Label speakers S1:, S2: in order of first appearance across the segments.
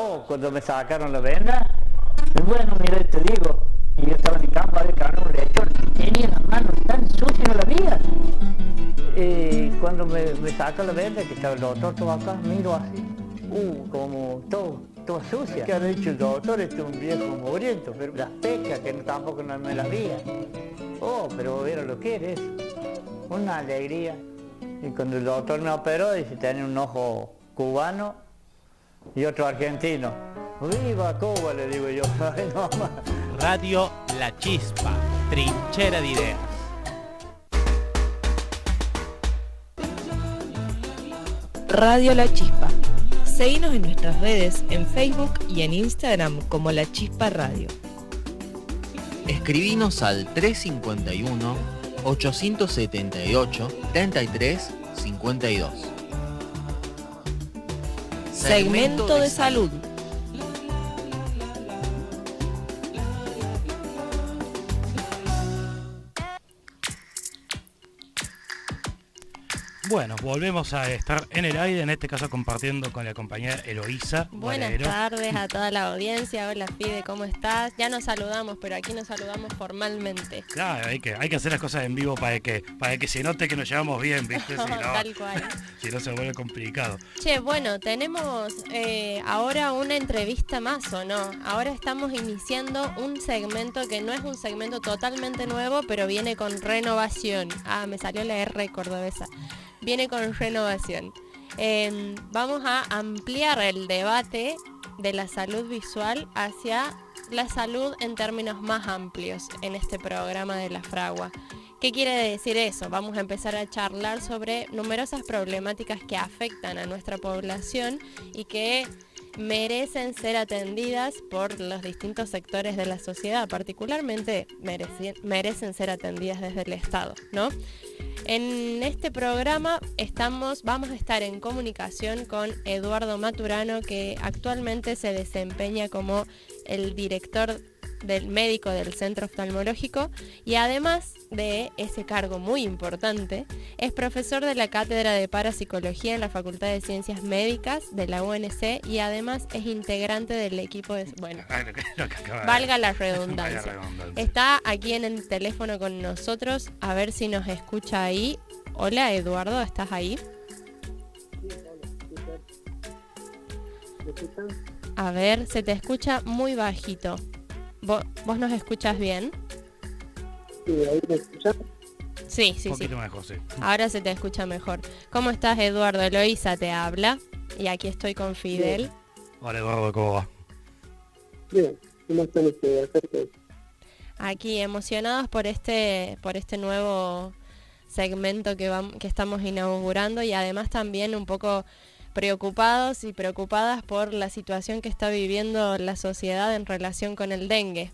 S1: Oh, cuando me sacaron la venda, bueno, mira, te digo, y yo estaba en el campo de carne un lechón, tenía las manos tan sucias, no la veía. Cuando me saca la venda, que estaba el doctor todo acá, miro así, como todo sucia. ¿Qué ha dicho el doctor? Este es un viejo mugriento, pero las pecas que tampoco no me las veía. Oh, pero era lo que eres, una alegría. Y cuando el doctor me operó, dice, tenía un ojo cubano y otro argentino. ¡Viva Cuba!, le digo yo. Ay, no,
S2: Radio La Chispa, trinchera de ideas.
S3: Radio La Chispa. Seguinos en nuestras redes, en Facebook y en Instagram como La Chispa Radio.
S4: Escribinos al 351-878-3352.
S3: Segmento de salud.
S2: Bueno, volvemos a estar en el aire, en este caso compartiendo con la compañera Eloísa.
S5: Buenas tardes a toda la audiencia. Hola Fide, ¿cómo estás? Ya nos saludamos, pero aquí nos saludamos formalmente.
S2: Claro, hay que hacer las cosas en vivo para que se note que nos llevamos bien, ¿viste? Si no,
S5: Tal cual.
S2: Si no se vuelve complicado.
S5: Che, bueno, tenemos ahora una entrevista más, ¿o no? Ahora estamos iniciando un segmento que no es un segmento totalmente nuevo, pero viene con renovación. Ah, me salió la R cordobesa. Viene con renovación. Vamos a ampliar el debate de la salud visual hacia la salud en términos más amplios en este programa de La Fragua. ¿Qué quiere decir eso? Vamos a empezar a charlar sobre numerosas problemáticas que afectan a nuestra población y que merecen ser atendidas por los distintos sectores de la sociedad, particularmente merecen ser atendidas desde el Estado, ¿no? En este programa vamos a estar en comunicación con Eduardo Maturano, que actualmente se desempeña como el director del médico del Centro Oftalmológico y además de ese cargo muy importante, es profesor de la Cátedra de Parapsicología en la Facultad de Ciencias Médicas de la UNC y además es integrante del equipo de... Bueno, valga la redundancia. Está aquí en el teléfono con nosotros, a ver si nos escucha ahí. Hola Eduardo, ¿estás ahí? A ver, se te escucha muy bajito. ¿Vos nos escuchas bien?
S6: Sí, ahí me escuchas.
S5: Sí.
S2: Un poquito mejor, sí.
S5: Ahora se te escucha mejor. ¿Cómo estás, Eduardo? Eloísa te habla. Y aquí estoy con Fidel.
S6: Bien.
S2: Hola, Eduardo, ¿cómo va?
S6: Bien, ¿cómo están ustedes?
S5: Aquí emocionados por este nuevo segmento que estamos inaugurando y además también un poco preocupados y preocupadas por la situación que está viviendo la sociedad en relación con el dengue,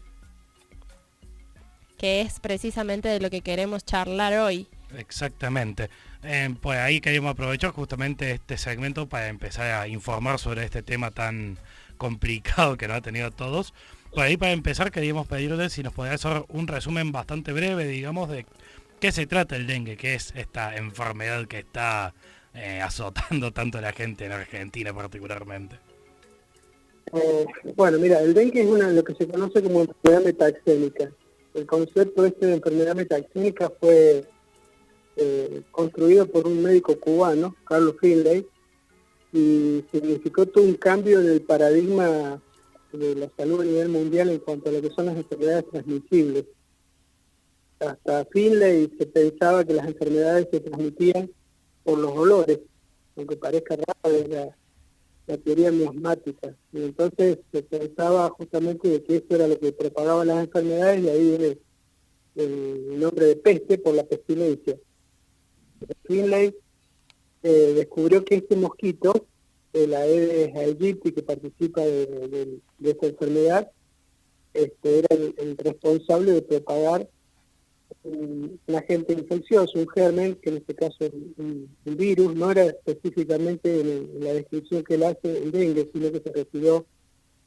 S5: que es precisamente de lo que queremos charlar hoy.
S2: Exactamente. Pues ahí queríamos aprovechar justamente este segmento para empezar a informar sobre este tema tan complicado que nos ha tenido a todos. Por ahí para empezar queríamos pedirle si nos podría hacer un resumen bastante breve, digamos, de qué se trata el dengue, qué es esta enfermedad que está azotando tanto a la gente en Argentina particularmente.
S6: Bueno, mira, el dengue es lo que se conoce como enfermedad metaxémica. El concepto de enfermedad metaxémica fue construido por un médico cubano, Carlos Finlay, y significó todo un cambio en el paradigma de la salud a nivel mundial en cuanto a lo que son las enfermedades transmisibles. Hasta Finlay se pensaba que las enfermedades se transmitían por los olores, aunque parezca raro, es la teoría miasmática. Y entonces se pensaba justamente de que esto era lo que propagaba las enfermedades y ahí viene el nombre de peste por la pestilencia. Finlay descubrió que este mosquito, la Aedes aegypti, que participa de esta enfermedad, era el responsable de propagar un agente infeccioso, un germen, que en este caso es un virus. No era específicamente en la descripción que él hace el dengue, sino que se refirió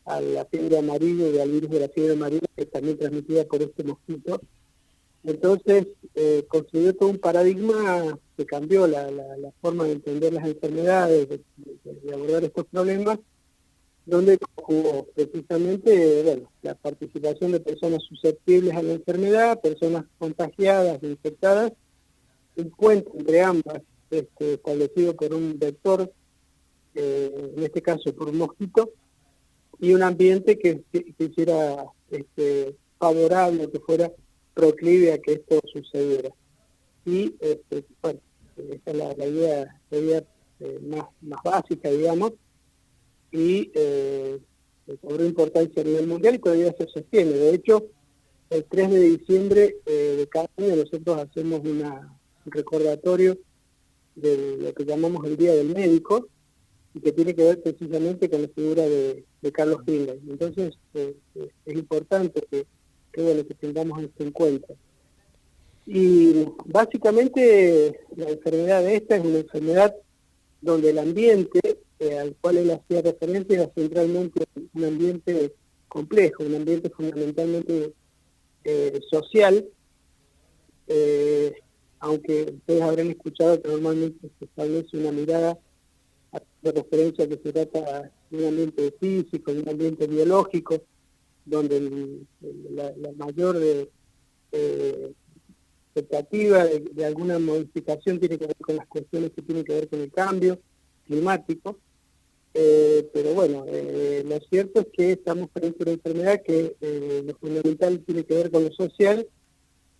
S6: a la fiebre amarilla y al virus de la fiebre amarilla, que es también transmitida por este mosquito. Entonces construyó todo un paradigma que cambió la forma de entender las enfermedades, de abordar estos problemas, donde jugó precisamente la participación de personas susceptibles a la enfermedad, personas contagiadas, infectadas, un puente entre ambas, establecido por un vector, en este caso por un mosquito, y un ambiente que hiciera favorable, que fuera proclive a que esto sucediera. Y bueno, esa es la idea más básica, digamos, y cobró importancia a nivel mundial y todavía se sostiene. De hecho, el 3 de diciembre de cada año nosotros hacemos un recordatorio de lo que llamamos el Día del Médico, y que tiene que ver precisamente con la figura de Carlos Finlay. Entonces, es importante que tengamos esto en cuenta. Y básicamente la enfermedad esta es una enfermedad donde el ambiente al cual él hacía referencia era centralmente un ambiente complejo, un ambiente fundamentalmente social, aunque ustedes habrán escuchado que normalmente se establece una mirada de referencia que se trata de un ambiente físico, de un ambiente biológico, donde la mayor expectativa de alguna modificación tiene que ver con las cuestiones que tienen que ver con el cambio climático, pero bueno, lo cierto es que estamos frente a una enfermedad que lo fundamental tiene que ver con lo social,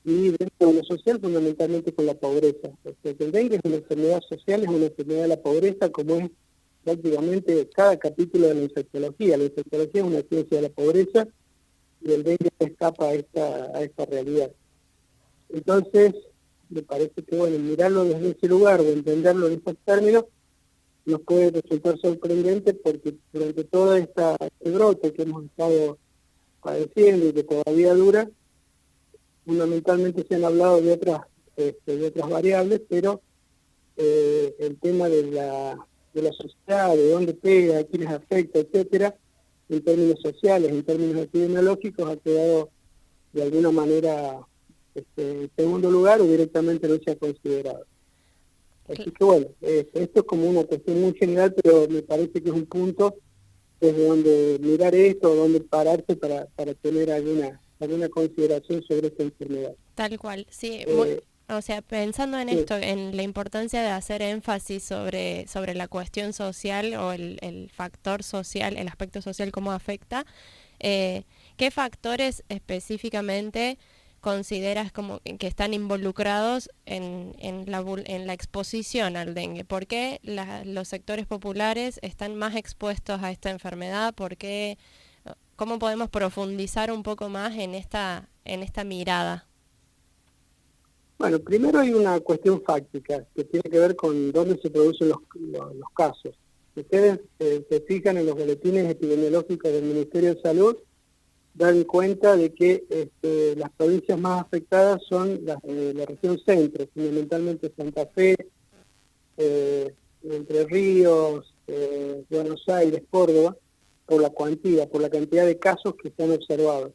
S6: y dentro de lo social fundamentalmente con la pobreza. O sea, que el dengue es una enfermedad social, es una enfermedad de la pobreza, como es prácticamente cada capítulo de la infectología. La infectología es una ciencia de la pobreza, y el dengue escapa a esta realidad. Entonces, me parece que mirarlo desde ese lugar o entenderlo en esos términos nos puede resultar sorprendente, porque durante todo este brote que hemos estado padeciendo y que todavía dura, fundamentalmente se han hablado de otras variables, pero el tema de la sociedad, de dónde pega, a quiénes afecta, etcétera, en términos sociales, en términos epidemiológicos, ha quedado de alguna manera en segundo lugar o directamente no se ha considerado. Así que esto es como una cuestión muy general, pero me parece que es un punto desde donde mirar esto, donde pararse para tener alguna consideración sobre esta enfermedad.
S5: Tal cual, sí. O sea, pensando en esto, en la importancia de hacer énfasis sobre la cuestión social o el factor social, el aspecto social, cómo afecta, ¿qué factores específicamente consideras como que están involucrados en la exposición al dengue? ¿Por qué los sectores populares están más expuestos a esta enfermedad? ¿Cómo podemos profundizar un poco más en esta mirada?
S6: Bueno, primero hay una cuestión fáctica que tiene que ver con dónde se producen los casos. Si ustedes se fijan en los boletines epidemiológicos del Ministerio de Salud, dan cuenta de que las provincias más afectadas son las de la región centro, fundamentalmente Santa Fe, Entre Ríos, Buenos Aires, Córdoba, por la cantidad de casos que se han observado.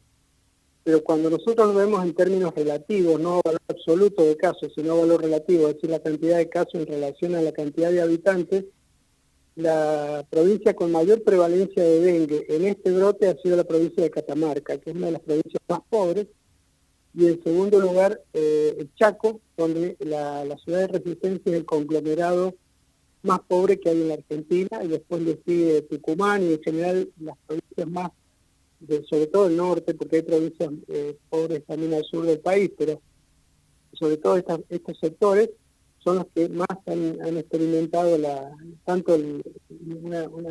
S6: Pero cuando nosotros lo vemos en términos relativos, no valor absoluto de casos, sino valor relativo, es decir, la cantidad de casos en relación a la cantidad de habitantes, la provincia con mayor prevalencia de dengue en este brote ha sido la provincia de Catamarca, que es una de las provincias más pobres, y en segundo lugar el Chaco, donde la ciudad de Resistencia es el conglomerado más pobre que hay en la Argentina, y después le sigue Tucumán y en general las provincias más, sobre todo el norte, porque hay provincias pobres también al sur del país, pero sobre todo estos sectores son los que más han experimentado una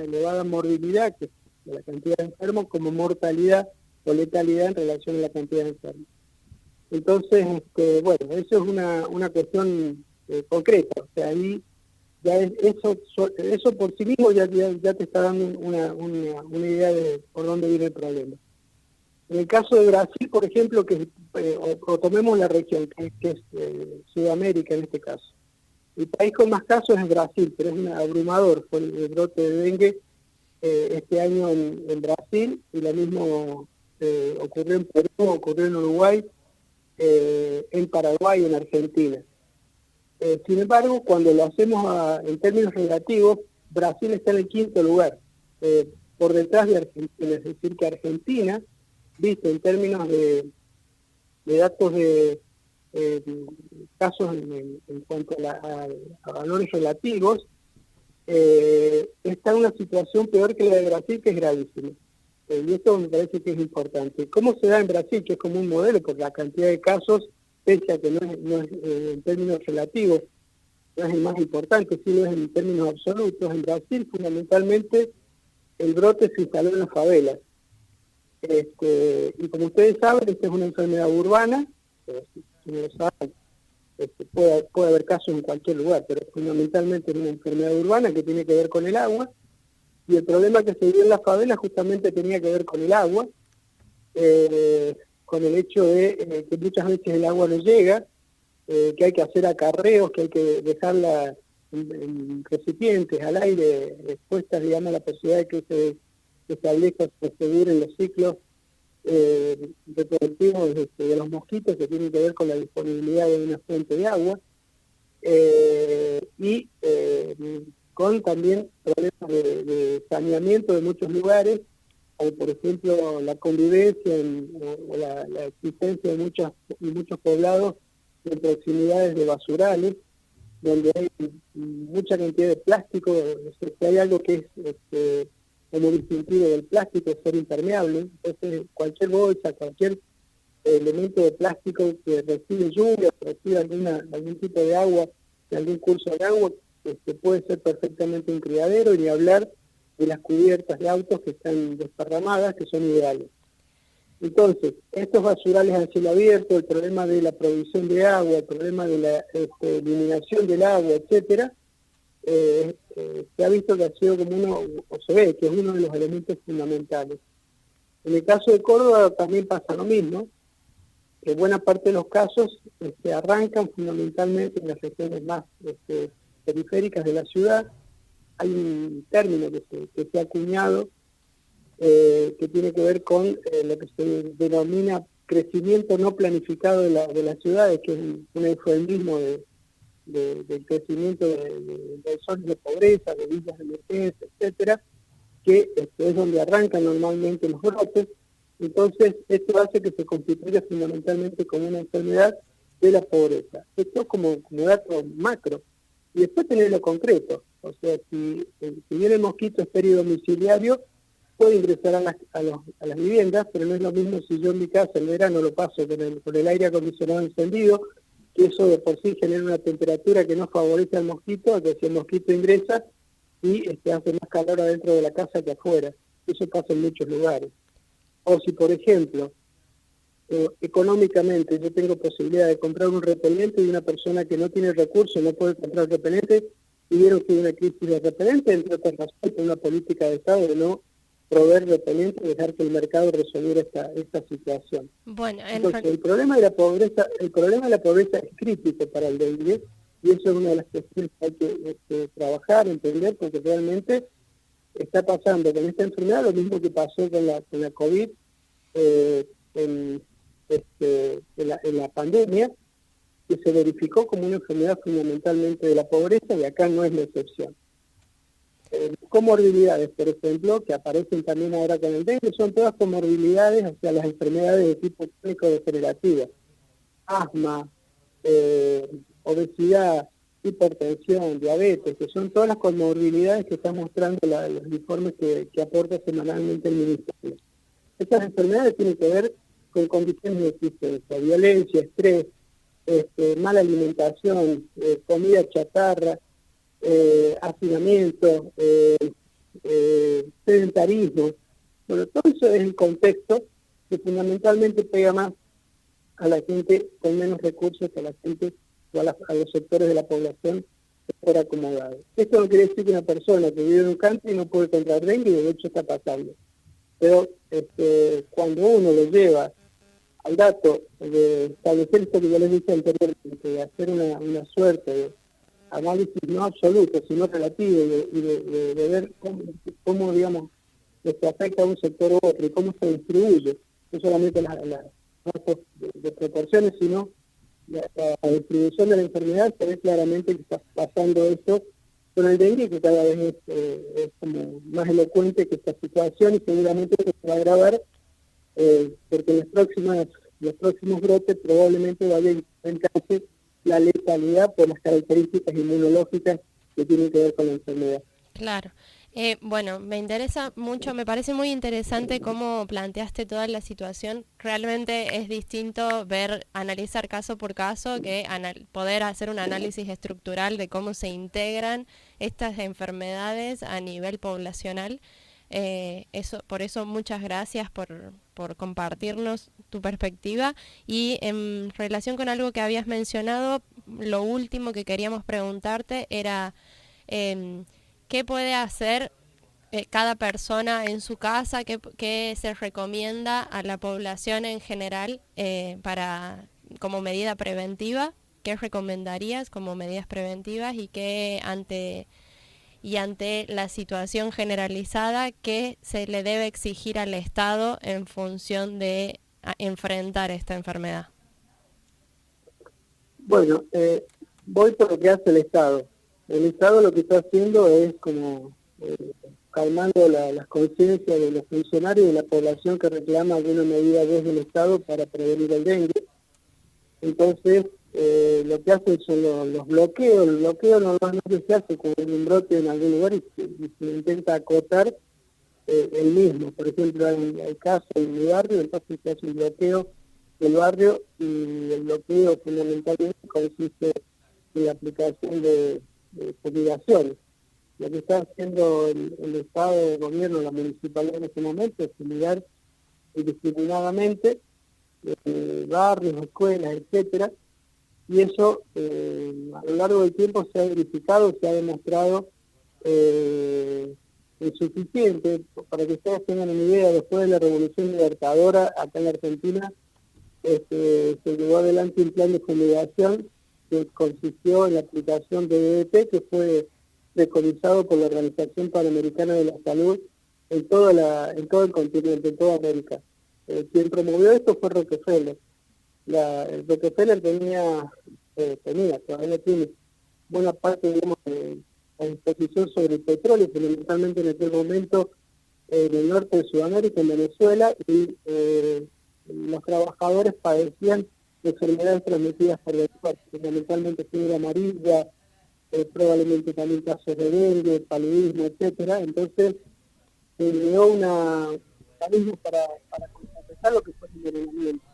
S6: elevada morbilidad, que es la cantidad de enfermos, como mortalidad o letalidad en relación a la cantidad de enfermos. Entonces, eso es una cuestión concreta. O sea, ahí ya eso por sí mismo ya te está dando una idea de por dónde viene el problema. En el caso de Brasil, por ejemplo, o tomemos la región, que es Sudamérica en este caso. El país con más casos es Brasil, pero es abrumador. Fue el brote de dengue este año en Brasil, y lo mismo ocurrió en Perú, ocurrió en Uruguay, en Paraguay, en Argentina. Sin embargo, cuando lo hacemos en términos relativos, Brasil está en el quinto lugar, por detrás de Argentina, es decir, que Argentina, visto en términos de datos de casos en cuanto a valores relativos, está en una situación peor que la de Brasil, que es gravísima. Y esto me parece que es importante. ¿Cómo se da en Brasil? Que es como un modelo, por la cantidad de casos, pese a que no es en términos relativos, no es el más importante, sí lo es en términos absolutos. En Brasil, fundamentalmente, el brote se instaló en las favelas. Y como ustedes saben, esta es una enfermedad urbana, si no lo saben, puede haber casos en cualquier lugar, pero fundamentalmente es una enfermedad urbana que tiene que ver con el agua, y el problema que se dio en las favelas justamente tenía que ver con el agua, con el hecho de que muchas veces el agua no llega, que hay que hacer acarreos, que hay que dejarla en recipientes, al aire, expuestas, digamos, a la posibilidad de que se establezca, se seguren los ciclos reproductivos de los mosquitos, que tienen que ver con la disponibilidad de una fuente de agua, y con también problemas de saneamiento de muchos lugares, como por ejemplo la convivencia o la existencia de muchos poblados en proximidades de basurales, donde hay mucha cantidad de plástico. Si hay algo que es como distintivo del plástico, es ser impermeable. Entonces cualquier bolsa, cualquier elemento de plástico que recibe lluvia, que recibe algún tipo de agua, de algún curso de agua, puede ser perfectamente un criadero, y ni hablar de las cubiertas de autos que están desparramadas, que son ideales. Entonces, estos basurales a cielo abierto, el problema de la provisión de agua, el problema de la eliminación del agua, etcétera, se ha visto que ha sido como se ve que es uno de los elementos fundamentales. En el caso de Córdoba también pasa lo mismo, que buena parte de los casos arrancan fundamentalmente en las regiones más periféricas de la ciudad. Hay un término que se ha acuñado que tiene que ver con lo que se denomina crecimiento no planificado de las ciudades, que es un eufemismo del crecimiento de zonas de pobreza, de villas de emergencia, etcétera, que es donde arrancan normalmente los brotes. Entonces, esto hace que se constituya fundamentalmente como una enfermedad de la pobreza. Esto como dato macro. Y después tener lo concreto. O sea, si bien el mosquito es peridomiciliario, puede ingresar a las viviendas, pero no es lo mismo si yo en mi casa en verano lo paso con el aire acondicionado encendido, que eso de por sí genera una temperatura que no favorece al mosquito, que si el mosquito ingresa y hace más calor adentro de la casa que afuera. Eso pasa en muchos lugares. O si, por ejemplo, económicamente yo tengo posibilidad de comprar un repelente y una persona que no tiene recursos no puede comprar repelente, y vieron que hay una crisis de repelente, entre otras razones, una política de Estado de no proveer repelente y dejar que el mercado resolviera esta situación.
S5: Bueno,
S6: entonces el problema de la pobreza es crítico para el dengue, y eso es una de las cuestiones que hay que trabajar, entender, porque realmente está pasando con esta enfermedad lo mismo que pasó con la COVID en la pandemia, que se verificó como una enfermedad fundamentalmente de la pobreza, y acá no es la excepción. Comorbilidades, por ejemplo, que aparecen también ahora con el dengue, son todas comorbilidades, o sea, las enfermedades de tipo crónico-degenerativa, asma, obesidad, hipertensión, diabetes, que son todas las comorbilidades que están mostrando los informes que aporta semanalmente el Ministerio. Estas enfermedades tienen que ver con condiciones de existencia, violencia, estrés, mala alimentación, comida chatarra, hacinamiento, sedentarismo. Bueno, todo eso es el contexto que fundamentalmente pega más a la gente con menos recursos, que a la gente o a los sectores de la población mejor acomodados. Esto no quiere decir que una persona que vive en un country no puede contraer dengue, y de hecho está pasando. Pero cuando uno lo lleva al dato de establecer esto que yo les dije anteriormente, de hacer una suerte de análisis no absoluto, sino relativo, y de ver cómo digamos, se afecta a un sector u otro y cómo se distribuye, no solamente las de proporciones, sino la distribución de la enfermedad, se ve claramente que está pasando esto con el dengue, que cada vez es como más elocuente que esta situación, y seguramente se va a agravar, porque en los próximos brotes probablemente vaya a incrementarse la letalidad por las características inmunológicas que tienen que ver con la enfermedad.
S5: Claro. Bueno, me interesa mucho, me parece muy interesante cómo planteaste toda la situación. Realmente es distinto analizar caso por caso que poder hacer un análisis estructural de cómo se integran estas enfermedades a nivel poblacional. Por eso muchas gracias por compartirnos tu perspectiva. Y en relación con algo que habías mencionado, lo último que queríamos preguntarte era ¿qué puede hacer cada persona en su casa? ¿Qué se recomienda a la población en general como medida preventiva? ¿Qué recomendarías como medidas preventivas y ante la situación generalizada, qué se le debe exigir al Estado en función de enfrentar esta enfermedad?
S6: Bueno, voy por lo que hace el Estado. El Estado lo que está haciendo es como calmando las conciencias de los funcionarios y de la población que reclama alguna medida desde el Estado para prevenir el dengue. Entonces, lo que hacen son los bloqueos. El bloqueo normalmente se hace con un brote en algún lugar y se intenta acotar el mismo. Por ejemplo, hay casos en mi barrio, entonces se hace un bloqueo del barrio, y el bloqueo fundamentalmente consiste en la aplicación de fumigaciones. Lo que está haciendo el Estado, el gobierno, la municipalidad en este momento es fumigar indiscriminadamente barrios, escuelas, etcétera, y eso a lo largo del tiempo se ha verificado, se ha demostrado insuficiente. Para que ustedes tengan una idea, después de la Revolución Libertadora acá en la Argentina se llevó adelante un plan de fumigación que consistió en la aplicación de DDT, que fue preconizado por la Organización Panamericana de la Salud en todo el continente, en toda América. Quien promovió esto fue Rockefeller. El Rockefeller todavía tiene buena parte, digamos, a disposición sobre el petróleo, fundamentalmente en aquel momento en el norte de Sudamérica, en Venezuela, y los trabajadores padecían de enfermedades transmitidas por el cuerpo, fundamentalmente fiebre amarilla, probablemente también casos de dengue, paludismo, etcétera. Entonces se creó un mecanismo para contrarrestar lo que fue el envenenamiento.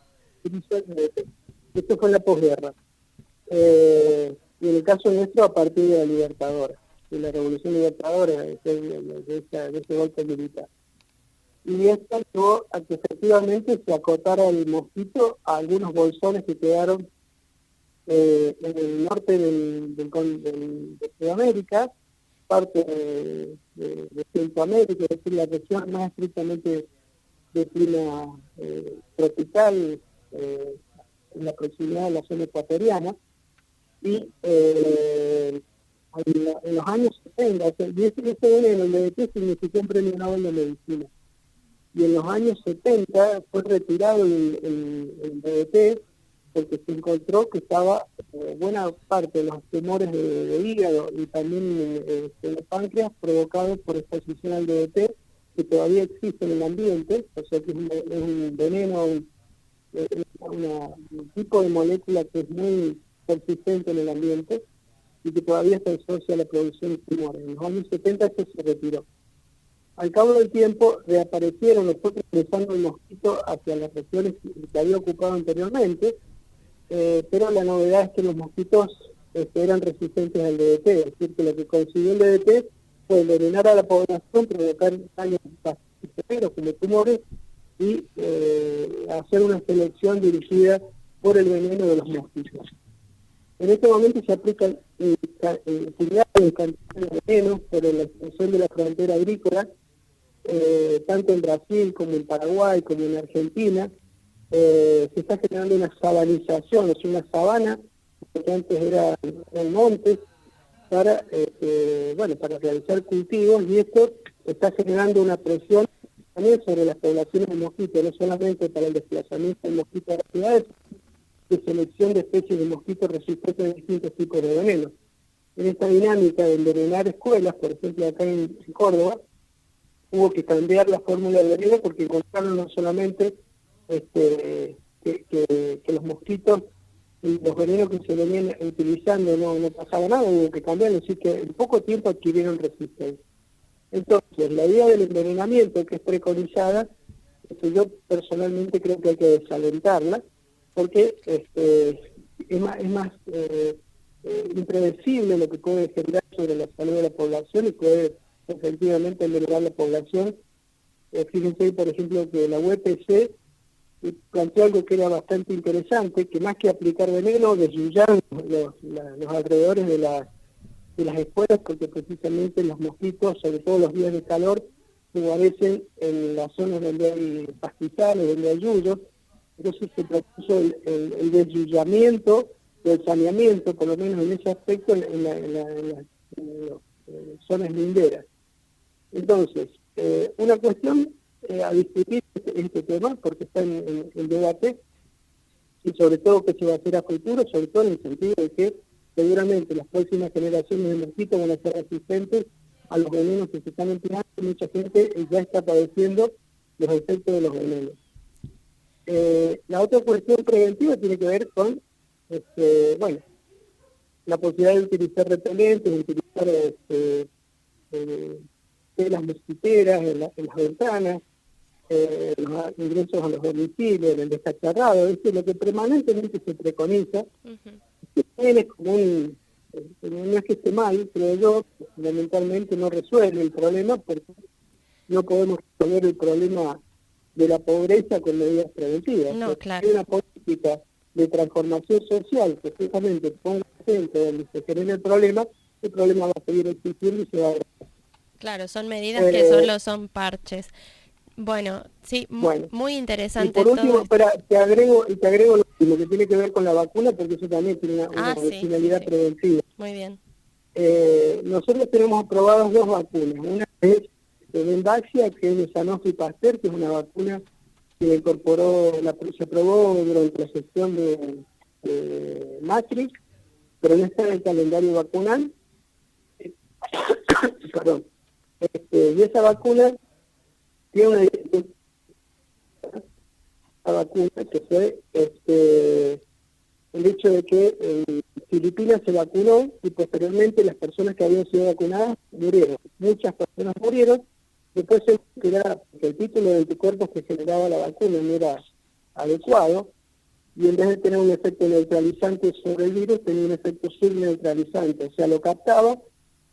S6: Esto fue en la posguerra. Y en el caso nuestro, a partir de la Libertadora, de la Revolución Libertadora, de ese golpe militar. Y esto llevó a que efectivamente se acotara el mosquito a algunos bolsones que quedaron en el norte de Sudamérica, parte de Centroamérica, es decir, la región más estrictamente de clima tropical, en la proximidad de la zona ecuatoriana, y en los años 70, o sea, y ese veneno, el DDT, significó un premio Nobel de Medicina. Y en los años 70 fue retirado el DDT porque se encontró que estaba buena parte de los tumores de hígado y también de páncreas provocados por exposición al DDT, que todavía existe en el ambiente, o sea que es un veneno, un tipo de molécula que es muy persistente en el ambiente y que todavía se asocia a la producción de tumores. En los años 70 esto se retiró. Al cabo del tiempo reaparecieron, fue regresando el mosquito hacia las regiones que había ocupado anteriormente, pero la novedad es que los mosquitos eran resistentes al DDT, es decir, que lo que consiguió el DDT fue envenenar a la población, provocar daños severos como tumores y hacer una selección dirigida por el veneno de los mosquitos. En este momento se aplican cantidades de venenos por la extensión de la frontera agrícola, tanto en Brasil como en Paraguay como en Argentina. Se está generando una sabanización, es una sabana que antes era en montes para realizar cultivos, y esto está generando una presión también sobre las poblaciones de mosquitos, no solamente para el desplazamiento del mosquito a las ciudades, de selección de especies de mosquitos resistentes a distintos tipos de venenos. en esta dinámica de envenenar escuelas, por ejemplo acá en Córdoba, hubo que cambiar la fórmula de veneno porque encontraron no solamente que los mosquitos y los venenos que se venían utilizando no pasaba nada, hubo que cambiarlo, así que en poco tiempo adquirieron resistencia. Entonces, la idea del envenenamiento que es preconizada, yo personalmente creo que hay que desalentarla, porque es más impredecible lo que puede generar sobre la salud de la población y puede efectivamente envenenar la población. Fíjense, por ejemplo, que la UPC planteó algo que era bastante interesante, que más que aplicar veneno, desyullar los alrededores de las escuelas, porque precisamente los mosquitos, sobre todo los días de calor, se guarecen en las zonas donde hay pastizales, donde hay yuyos. Entonces se propuso el desyullamiento, el saneamiento, por lo menos en ese aspecto, en las zonas linderas. Entonces, una cuestión a discutir este tema, porque está en debate, y sobre todo que se va a hacer a futuro, sobre todo en el sentido de que seguramente las próximas generaciones de mosquitos van a ser resistentes a los venenos que se están empleando, y mucha gente ya está padeciendo los efectos de los venenos. La otra cuestión preventiva tiene que ver con, la posibilidad de utilizar repelentes, de utilizar telas mosquiteras en las ventanas, los ingresos a los domicilios, en el descacharrado. Esto es lo que permanentemente se preconiza. Es como no es que esté mal, creo yo, fundamentalmente no resuelve el problema, porque no podemos resolver el problema de la pobreza con medidas preventivas.
S5: No, claro.
S6: Hay una política de transformación social que justamente ponga acento donde se genera el problema va a seguir existiendo y se va a...
S5: Claro, son medidas que solo son parches. Bueno, sí, muy interesante.
S6: Y por último,
S5: todo
S6: espera, te agrego lo que tiene que ver con la vacuna, porque eso también tiene una finalidad preventiva.
S5: Muy bien.
S6: Nosotros tenemos aprobadas 2 vacunas. Una es Demaxia, que es de Sanofi Pasteur, que es una vacuna que se aprobó durante la sesión de Matrix, pero no está en el calendario vacunal. Perdón. Y esa vacuna tiene una dirección, la vacuna que fue el hecho de que en Filipinas se vacunó y posteriormente las personas que habían sido vacunadas murieron. Muchas personas murieron, después se porque el título de anticuerpos que generaba la vacuna no era adecuado, y en vez de tener un efecto neutralizante sobre el virus, tenía un efecto subneutralizante, o sea, lo captaba,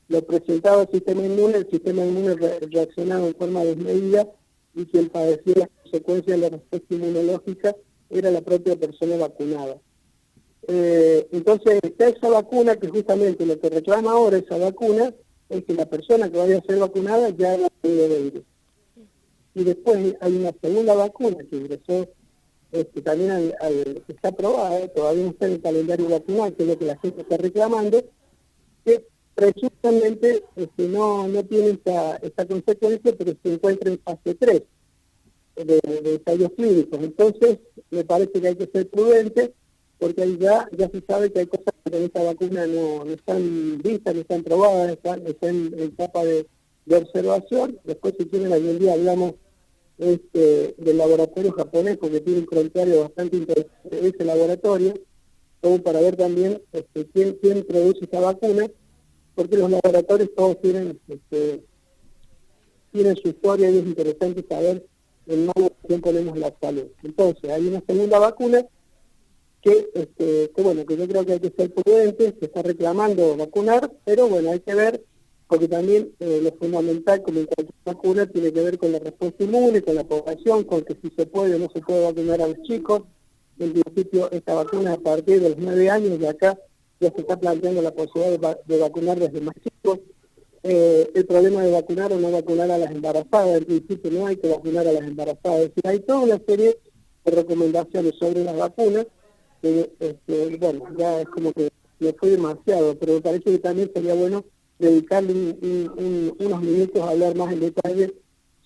S6: lo presentaba al sistema inmune, el sistema inmune reaccionaba en forma desmedida, y quien padecía las consecuencias de la respuesta inmunológica era la propia persona vacunada. Entonces está esa vacuna, que justamente lo que reclama ahora esa vacuna es que la persona que vaya a ser vacunada ya haya tenido el virus. Y después hay una segunda vacuna que ingresó también que está aprobada, todavía no está en el calendario vacunal, que es lo que la gente está reclamando, que presuntamente no tiene esta consecuencia, pero se encuentra en fase 3 de ensayos clínicos. Entonces, me parece que hay que ser prudente, porque ahí ya se sabe que hay cosas que en esta vacuna no están vistas, no están probadas, están en etapa de observación. Después, si quieren, algún día hablamos del laboratorio japonés, porque tiene un comentario bastante interesante de ese laboratorio, como para ver también quién produce esta vacuna, porque los laboratorios todos tienen su historia y es interesante saber en manos de quién ponemos la salud. Entonces, hay una segunda vacuna que yo creo que hay que ser prudentes, se está reclamando vacunar, pero bueno, hay que ver, porque también lo fundamental, como en cualquier vacuna, tiene que ver con la respuesta inmune, con la población, con que si se puede o no se puede vacunar a los chicos. En principio, esta vacuna a partir de los 9 años, y acá ya se está planteando la posibilidad de vacunar desde más chicos. El problema de vacunar o no vacunar a las embarazadas, en principio no hay que vacunar a las embarazadas. Es decir, hay toda una serie de recomendaciones sobre las vacunas, ya es como que me fue demasiado, pero me parece que también sería bueno dedicarle unos minutos a hablar más en detalle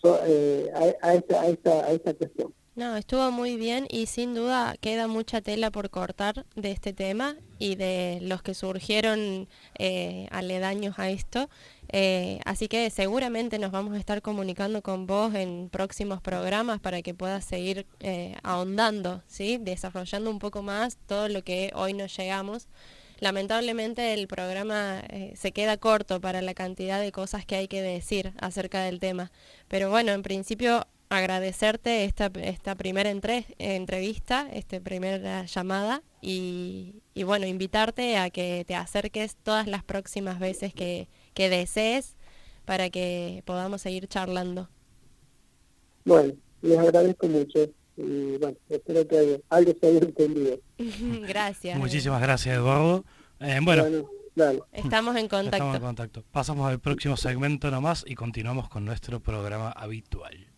S6: a esta cuestión.
S5: No, estuvo muy bien y sin duda queda mucha tela por cortar de este tema y de los que surgieron aledaños a esto. Así que seguramente nos vamos a estar comunicando con vos en próximos programas para que puedas seguir ahondando, ¿sí? Desarrollando un poco más todo lo que hoy nos llegamos. Lamentablemente el programa se queda corto para la cantidad de cosas que hay que decir acerca del tema. Pero bueno, en principio agradecerte esta primera entrevista, esta primera llamada y bueno, invitarte a que te acerques todas las próximas veces que desees para que podamos seguir charlando.
S6: Bueno, les agradezco mucho y bueno, espero que algo se haya entendido.
S5: Gracias.
S2: Muchísimas gracias, Eduardo. Bueno,
S6: dale.
S5: Estamos en contacto.
S2: Estamos en contacto. Pasamos al próximo segmento nomás y continuamos con nuestro programa habitual.